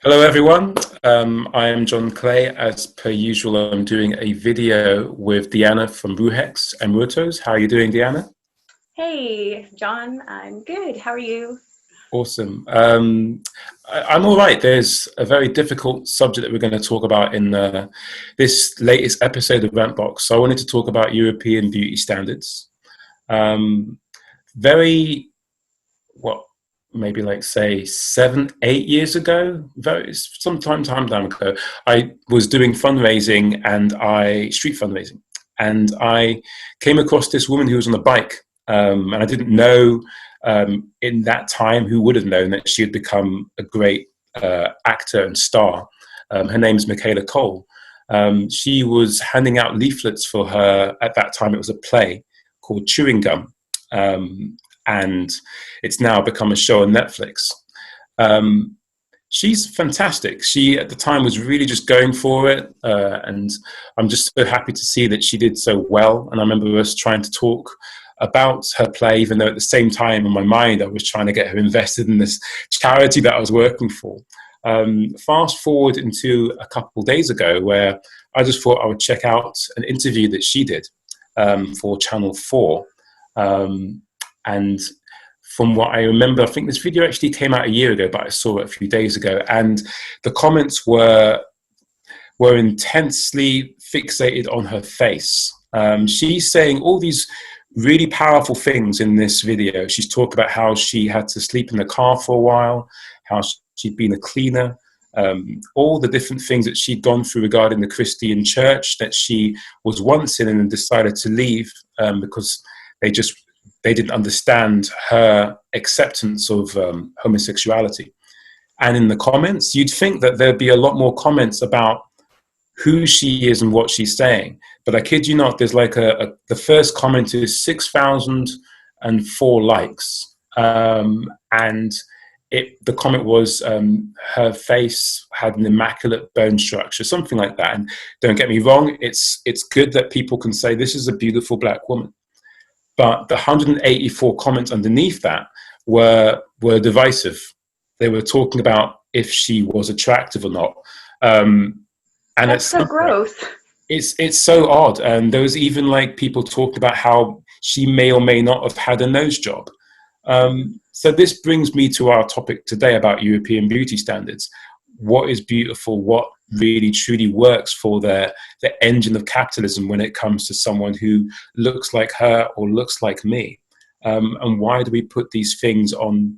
Hello, everyone. I am John Clay. As per usual, I'm doing a video with Deanna from Bruhex and Rutos. How are you doing, Deanna? Hey, John, I'm good. How are you? Awesome. I'm all right. There's a very difficult subject that we're going to talk about in this latest episode of Rantbox. So I wanted to talk about European beauty standards. Um, very what maybe like say 7 8 years ago, very time down ago, I was doing fundraising and I street fundraising, and I came across this woman who was on a bike, and I didn't know in that time who would have known that she had become a great actor and star. Her name is Michaela Cole. She was handing out leaflets for her, at that time it was a play called Chewing Gum, and it's now become a show on Netflix. Um, she's fantastic. She at the time was really just going for it, and I'm just so happy to see that she did so well. And I remember us trying to talk about her play, even though at the same time in my mind I was trying to get her invested in this charity that I was working for. Fast forward into a couple of days ago, where I just thought I would check out an interview that she did for Channel 4. And from what I remember, I think this video actually came out a year ago, but I saw it a few days ago, and the comments were intensely fixated on her face. She's saying all these really powerful things in this video. She's talked about how she had to sleep in the car for a while, how she'd been a cleaner, all the different things that she'd gone through regarding the Christian church that she was once in and decided to leave because they didn't understand her acceptance of homosexuality. And in the comments, you'd think that there'd be a lot more comments about who she is and what she's saying. But I kid you not, there's like the first comment is 6,004 likes. And the comment was her face had an immaculate bone structure, something like that. And don't get me wrong, it's good that people can say this is a beautiful black woman. But the 184 comments underneath that were divisive. They were talking about if she was attractive or not. And at That's so some point, gross. it's so odd. And there was even like people talking about how she may or may not have had a nose job. So this brings me to our topic today about European beauty standards. What is beautiful? What really truly works for the engine of capitalism when it comes to someone who looks like her or looks like me? And why do we put these things on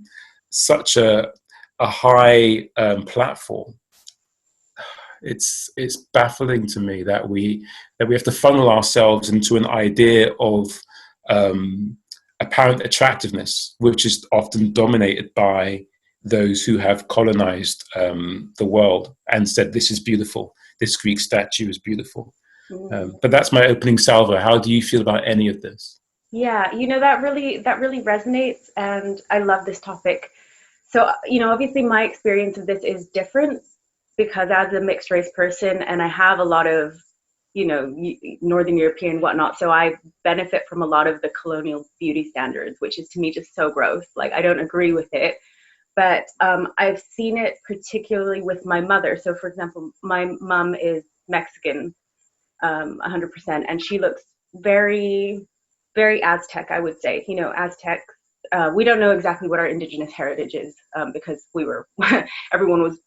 such a high platform? It's baffling to me that we have to funnel ourselves into an idea of apparent attractiveness, which is often dominated by those who have colonized the world and said, this is beautiful, this Greek statue is beautiful. But that's my opening salvo. How do you feel about any of this? Yeah, that really resonates, and I love this topic. So, obviously my experience of this is different because as a mixed race person, and I have a lot of, Northern European whatnot, so I benefit from a lot of the colonial beauty standards, which is to me just so gross. Like, I don't agree with it. But I've seen it particularly with my mother. So, for example, my mom is Mexican, 100%, and she looks very, very Aztec, I would say. Aztec. We don't know exactly what our indigenous heritage is because everyone was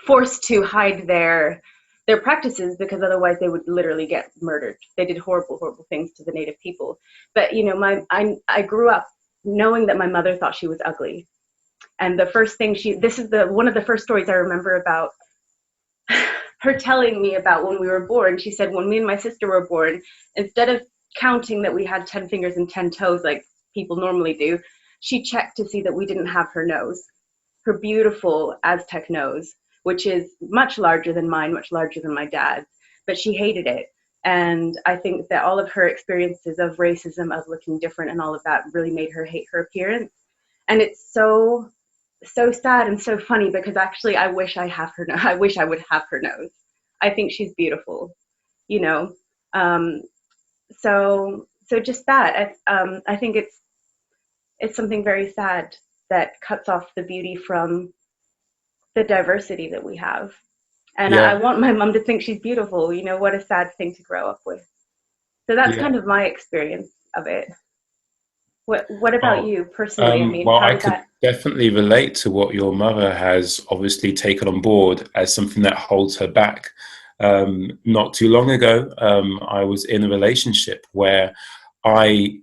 forced to hide their practices because otherwise they would literally get murdered. They did horrible, horrible things to the native people. But I grew up knowing that my mother thought she was ugly. And the first thing this is one of the first stories I remember about her telling me about when we were born. She said, when me and my sister were born, instead of counting that we had 10 fingers and 10 toes like people normally do, she checked to see that we didn't have her nose, her beautiful Aztec nose, which is much larger than mine, much larger than my dad's, but she hated it. And I think that all of her experiences of racism, of looking different and all of that really made her hate her appearance. And it's so sad and so funny because actually I wish I have her I wish I would have her nose. I think she's beautiful, you know. Um, so just that. I think it's something very sad that cuts off the beauty from the diversity that we have. And I Yeah, want my mom to think she's beautiful. You know, what a sad thing to grow up with. So that's yeah. kind of my experience of it. What about Oh, you personally? I mean, well, how I did could that? definitely relate to what your mother has obviously taken on board as something that holds her back. Not too long ago, I was in a relationship where I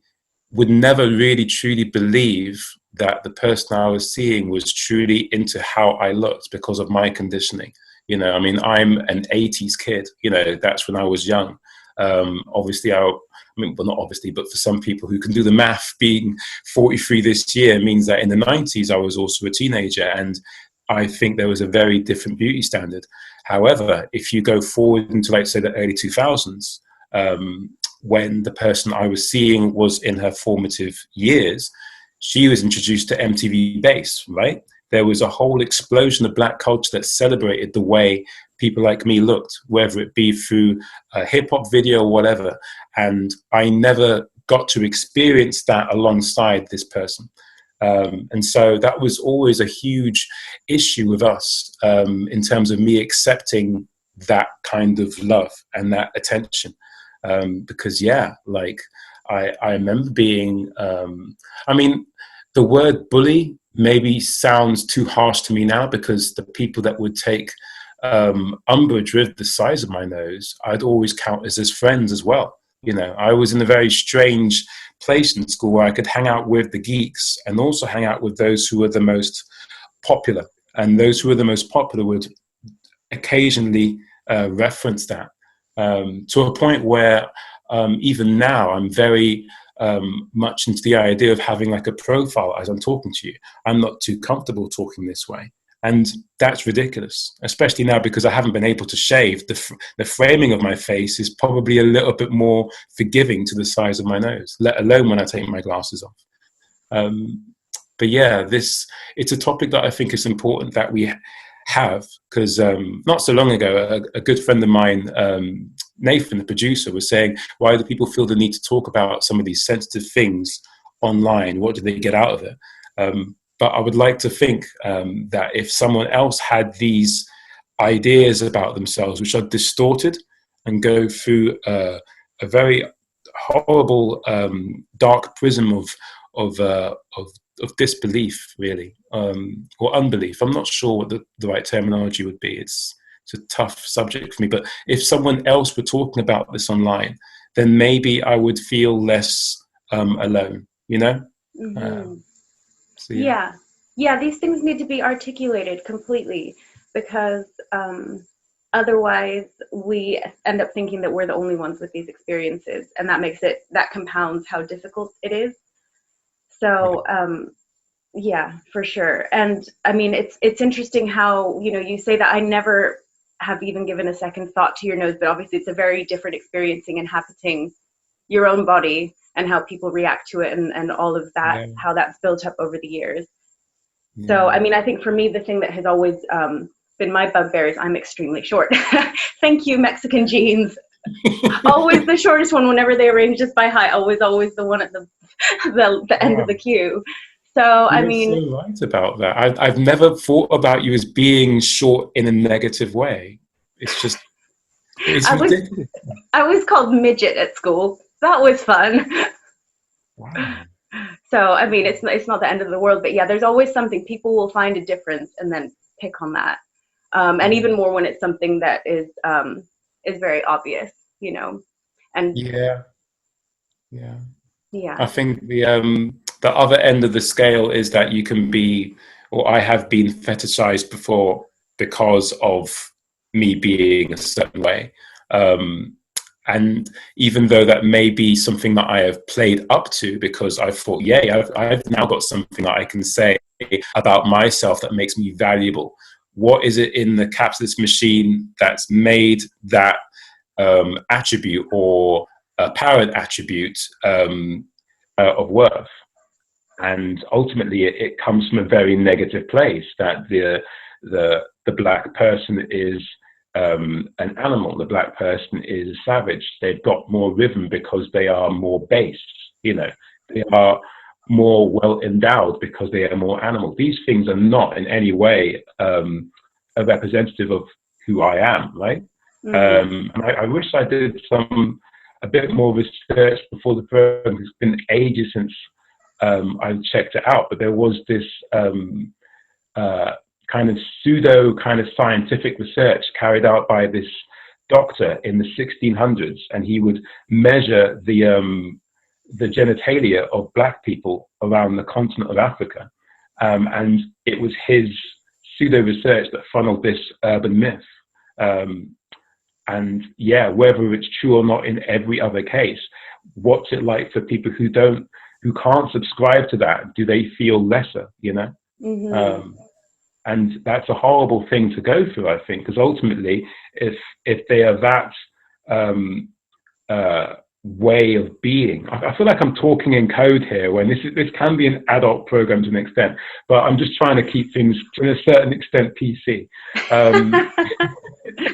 would never really truly believe that the person I was seeing was truly into how I looked because of my conditioning. You know, I mean, I'm an 80s kid, you know, that's when I was young. Obviously, I mean, well, not obviously, but for some people who can do the math, being 43 this year means that in the 90s, I was also a teenager. And I think there was a very different beauty standard. However, if you go forward into, like, say, the early 2000s, when the person I was seeing was in her formative years, she was introduced to MTV Base, right? There was a whole explosion of black culture that celebrated the way people like me looked, whether it be through a hip hop video or whatever. And I never got to experience that alongside this person. And so that was always a huge issue with us, in terms of me accepting that kind of love and that attention. Because, yeah, like I remember being, I mean, the word bully maybe sounds too harsh to me now, because the people that would take umbrage with the size of my nose, I'd always count as friends as well. You know, I was in a very strange place in school where I could hang out with the geeks and also hang out with those who were the most popular. And those who were the most popular would occasionally reference that, to a point where, even now, I'm very much into the idea of having like a profile as I'm talking to you. I'm not too comfortable talking this way. And that's ridiculous, especially now because I haven't been able to shave. The framing of my face is probably a little bit more forgiving to the size of my nose, let alone when I take my glasses off. Um, but yeah, it's a topic that I think is important that we have, because not so long ago, a good friend of mine, Nathan, the producer, was saying, why do people feel the need to talk about some of these sensitive things online? What do they get out of it? But I would like to think that if someone else had these ideas about themselves, which are distorted and go through a very horrible, dark prism of disbelief, really, or unbelief. I'm not sure what the right terminology would be. It's a tough subject for me. But if someone else were talking about this online, then maybe I would feel less alone. You know. Hmm. Um, so yeah. Yeah, yeah. These things need to be articulated completely, because otherwise we end up thinking that we're the only ones with these experiences, and that compounds how difficult it is. Yeah. So yeah, for sure. And I mean, it's interesting how, you know, you say that I never have even given a second thought to your nose, but obviously it's a very different experiencing, inhabiting your own body and how people react to it, and all of that, Yeah. how that's built up over the years. So, Yeah. I mean, I think for me, the thing that has always been my bugbear is I'm extremely short. Thank you, Mexican genes. Always the shortest one whenever they arrange us by height. Always the one at the end of Wow. the queue. So, I You're mean, so right about that. I've never thought about you as being short in a negative way. It's just, it's I was ridiculous. I was called midget at school. That was fun. Wow. So, I mean, it's not the end of the world, but yeah, there's always something. People will find a difference and then pick on that, and Yeah. even more when it's something that is very obvious, you know. And Yeah. Yeah. yeah. I think the other end of the scale is that you can be, or I have been fetishized before because of me being a certain way. Um, and even though that may be something that I have played up to because I thought, yay, I've now got something that I can say about myself that makes me valuable. What is it in the capitalist machine that's made that attribute or apparent attribute of worth? And ultimately, it comes from a very negative place that the black person is an animal. The black person is savage. They've got more rhythm because they are more base. You know, they are more well endowed because they are more animal. These things are not in any way a representative of who I am, right? And I wish I did a bit more research before the program. It's been ages since I checked it out, but there was this kind of pseudo kind of scientific research carried out by this doctor in the 1600s, and he would measure the genitalia of black people around the continent of Africa, and it was his pseudo research that funneled this urban myth. And yeah, whether it's true or not in every other case, what's it like for people who can't subscribe to that? Do they feel lesser, you know? And that's a horrible thing to go through, I think, because ultimately, if they are that way of being, I feel like I'm talking in code here. When this can be an adult program to an extent, but I'm just trying to keep things to a certain extent PC.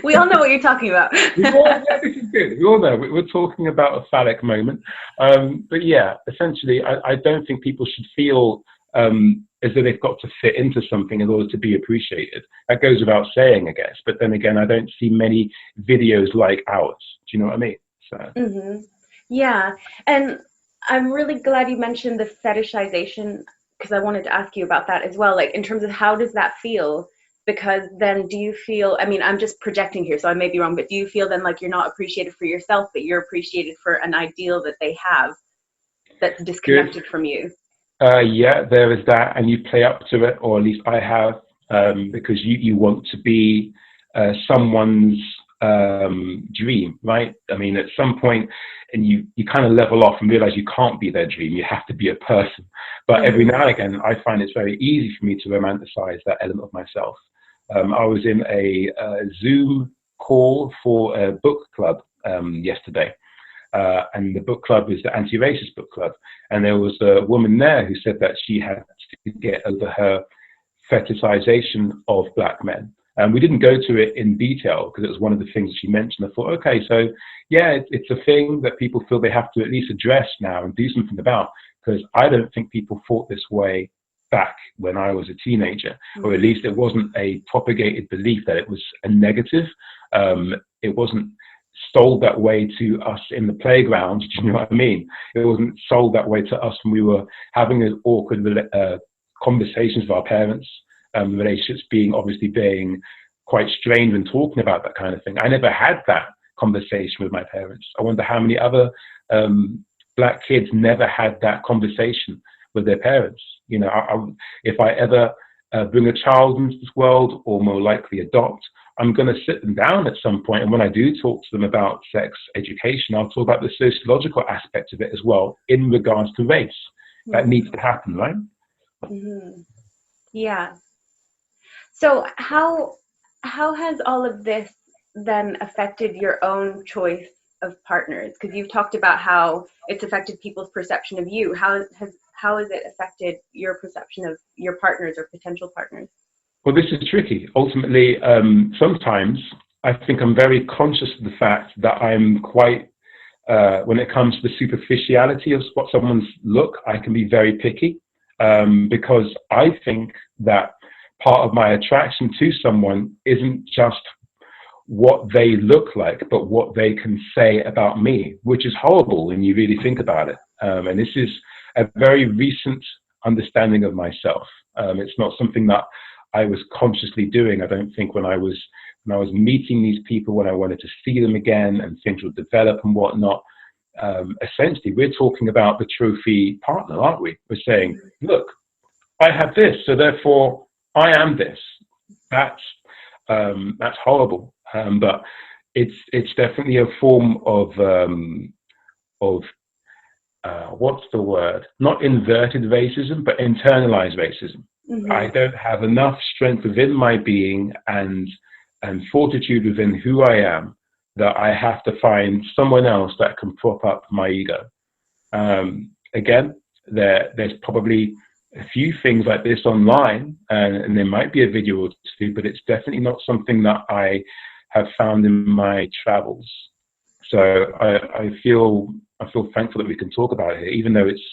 We all know what you're talking about. This is good. We all know we're talking about a phallic moment. But yeah, essentially, I don't think people should feel as though they've got to fit into something in order to be appreciated. That goes without saying, I guess. But then again, I don't see many videos like ours. Do you know what I mean? So. Yeah, and I'm really glad you mentioned the fetishization, because I wanted to ask you about that as well. Like, in terms of how does that feel? Because then do you feel, I mean, I'm just projecting here, so I may be wrong, but do you feel then like you're not appreciated for yourself, but you're appreciated for an ideal that they have that's disconnected from you? Yeah, there is that, and you play up to it, or at least I have, because you want to be someone's dream, right? I mean, at some point, and you kind of level off and realize you can't be their dream. You have to be a person. But every now and again, I find it's very easy for me to romanticize that element of myself. I was in a Zoom call for a book club yesterday. And the book club is the anti-racist book club. And there was a woman there who said that she had to get over her fetishization of black men. And we didn't go to it in detail because it was one of the things she mentioned. I thought, okay, so yeah, it's a thing that people feel they have to at least address now and do something about, because I don't think people thought this way back when I was a teenager, or at least it wasn't a propagated belief that it was a negative. It wasn't sold that way to us in the playground. Do you know what I mean? It wasn't sold that way to us when we were having an awkward conversations with our parents. Relationships being quite strained when talking about that kind of thing. I never had that conversation with my parents. I wonder how many other black kids never had that conversation with their parents. You know, if I ever bring a child into this world, or more likely adopt, I'm going to sit them down at some point, and when I do talk to them about sex education, I'll talk about the sociological aspect of it as well in regards to race. That needs to happen, right? Yeah. So how has all of this then affected your own choice of partners? Because you've talked about how it's affected people's perception of you. How has it affected your perception of your partners or potential partners? Well, this is tricky. Ultimately, sometimes I think I'm very conscious of the fact that I'm quite, when it comes to the superficiality of what someone's look, I can be very picky, because I think that part of my attraction to someone isn't just what they look like, but what they can say about me, which is horrible when you really think about it. And this is a very recent understanding of myself. It's not something that I was consciously doing. I don't think when I was meeting these people, when I wanted to see them again and things would develop and whatnot. Essentially, we're talking about the trophy partner, aren't we? We're saying, look, I have this, so therefore I am this. That's horrible. But it's definitely a form of what's the word? Not inverted racism, but internalized racism. I don't have enough strength within my being and fortitude within who I am that I have to find someone else that can prop up my ego. Again, there's probably a few things like this online, and there might be a video or two, but it's definitely not something that I have found in my travels. So I feel thankful that we can talk about it here, even though it's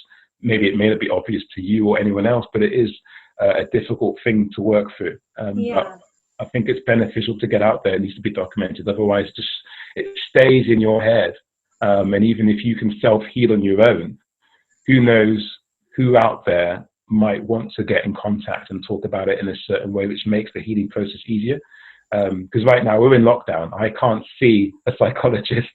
maybe it may not be obvious to you or anyone else, but it is a difficult thing to work through. Yeah. I think it's beneficial to get out there. It needs to be documented. Otherwise, just it stays in your head. And even if you can self-heal on your own, who knows who out there might want to get in contact and talk about it in a certain way, which makes the healing process easier. Because right now we're in lockdown. I can't see a psychologist.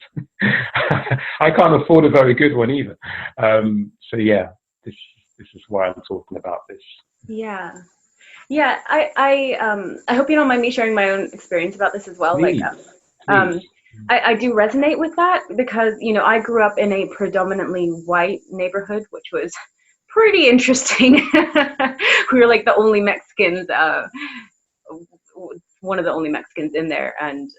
I can't afford a very good one either. So yeah, this is why I'm talking about this. Yeah. Yeah, I hope you don't mind me sharing my own experience about this as well. Please, please. I do resonate with that because, you know, I grew up in a predominantly white neighborhood, which was pretty interesting. We were like the only Mexicans, one of the only Mexicans in there. And,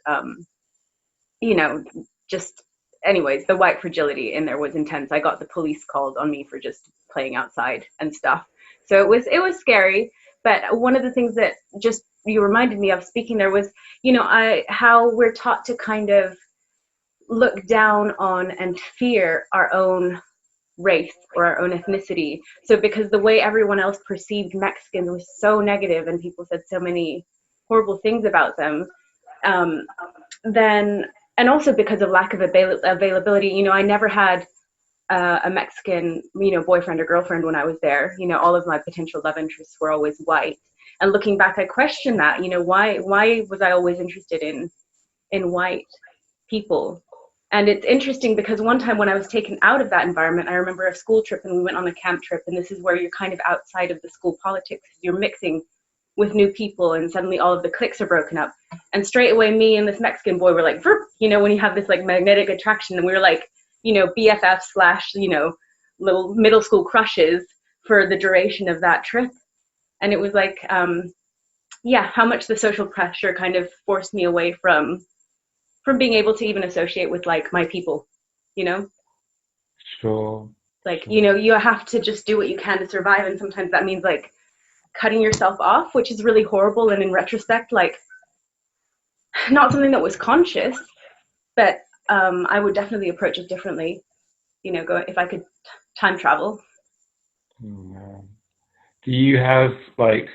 you know, just anyways, the white fragility in there was intense. I got the police called on me for just playing outside and stuff. So it was scary. But one of the things that just you reminded me of speaking there was, you know, how we're taught to kind of look down on and fear our own race or our own ethnicity. So because the way everyone else perceived Mexicans was so negative and people said so many horrible things about them, then, and also because of lack of availability, you know, I never had a Mexican, you know, boyfriend or girlfriend when I was there. You know, all of my potential love interests were always white. And looking back, I question that, you know, why was I always interested in white people? And it's interesting because one time when I was taken out of that environment, I remember a school trip and we went on a camp trip, and this is where you're kind of outside of the school politics. You're mixing with new people and suddenly all of the cliques are broken up. And straight away, me and this Mexican boy were like, you know, when you have this like magnetic attraction, and we were like, you know, BFF / you know, little middle school crushes for the duration of that trip. And it was like, yeah, how much the social pressure kind of forced me away from being able to even associate with like my people, you know? Sure. Like, you know, you have to just do what you can to survive. And sometimes that means like cutting yourself off, which is really horrible. And in retrospect, like not something that was conscious, but I would definitely approach it differently, you know, if I could time travel. Do you have like,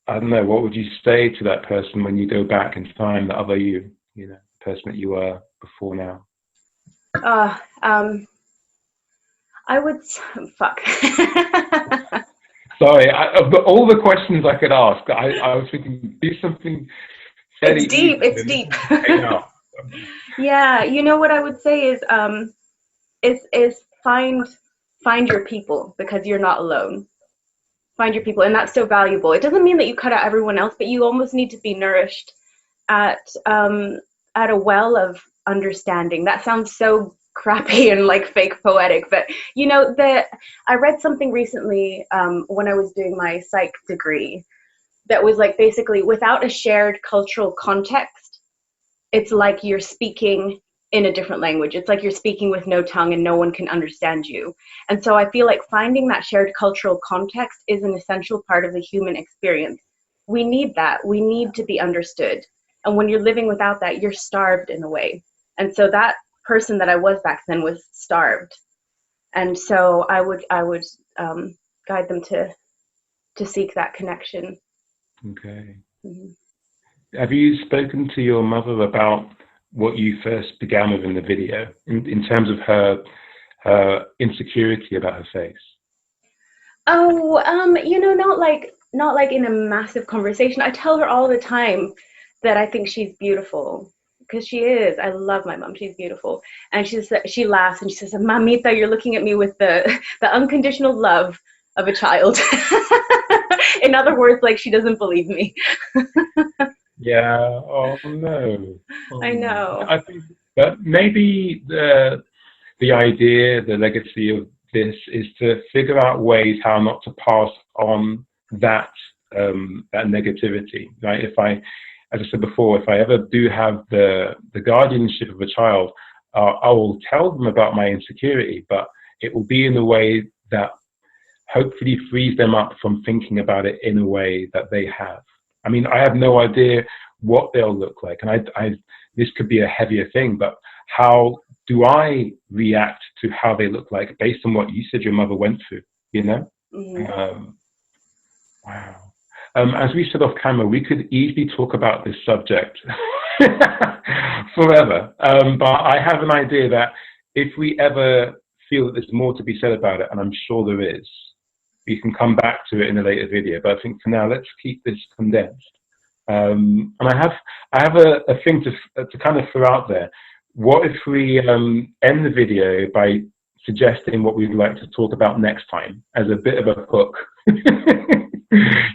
I don't know, what would you say to that person when you go back in time, the other you know, the person that you were before now? I would, fuck. Sorry, of all the questions I could ask, I was thinking, do something fairly deep. It's deep. Yeah, you know what I would say is find your people, because you're not alone. Find your people, and that's so valuable. It doesn't mean that you cut out everyone else, but you almost need to be nourished at a well of understanding. That sounds so crappy and like fake poetic, but you know, I read something recently when I was doing my psych degree that was like, basically, without a shared cultural context, it's like you're speaking in a different language. It's like you're speaking with no tongue and no one can understand you. And so I feel like finding that shared cultural context is an essential part of the human experience. We need that. We need to be understood. And when you're living without that, you're starved in a way. And so that person that I was back then was starved. And so I would guide them to seek that connection. Okay. Mm-hmm. Have you spoken to your mother about what you first began with in the video, in terms of her insecurity about her face? Oh, you know, not like in a massive conversation. I tell her all the time that I think she's beautiful, because she is. I love my mom. She's beautiful. And she laughs and she says, "Mamita, you're looking at me with the unconditional love of a child." In other words, like, she doesn't believe me. Yeah. Oh no. Oh, I know. I think that maybe the idea, the legacy of this is to figure out ways how not to pass on that negativity. Right? As I said before, if I ever do have the guardianship of a child, I will tell them about my insecurity, but it will be in a way that hopefully frees them up from thinking about it in a way that they have. I mean, I have no idea what they'll look like, and this could be a heavier thing, but how do I react to how they look like based on what you said your mother went through, you know? Wow. As we said off camera, we could easily talk about this subject forever. But I have an idea that if we ever feel that there's more to be said about it, and I'm sure there is, we can come back to it in a later video. But I think for now, let's keep this condensed. And I have a thing to kind of throw out there. What if we end the video by suggesting what we'd like to talk about next time as a bit of a hook?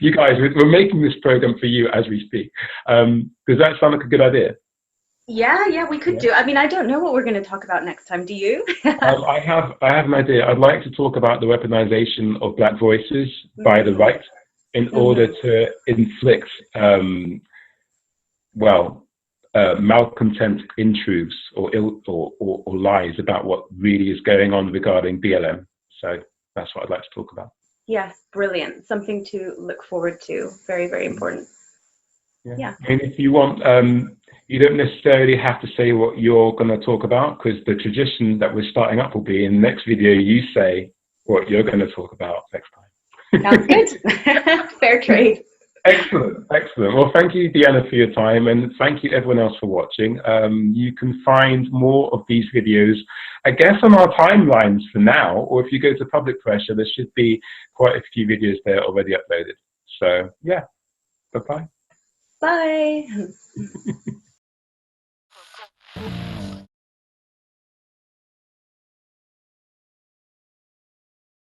You guys, we're making this program for you as we speak. Does that sound like a good idea? Yeah, we could do. I mean, I don't know what we're going to talk about next time. Do you? I have an idea. I'd like to talk about the weaponization of Black voices by the right in order to inflict, malcontent intruths or lies about what really is going on regarding BLM. So that's what I'd like to talk about. Yes, brilliant. Something to look forward to. Very, very important. Yeah. I mean, if you want, you don't necessarily have to say what you're going to talk about, because the tradition that we're starting up will be in the next video, you say what you're going to talk about next time. Sounds good. Fair trade. Excellent. Well, thank you, Deanna, for your time, and thank you everyone else for watching. You can find more of these videos, I guess, on our timelines for now, or if you go to Public Pressure, there should be quite a few videos there already uploaded. So, yeah, bye-bye. Bye.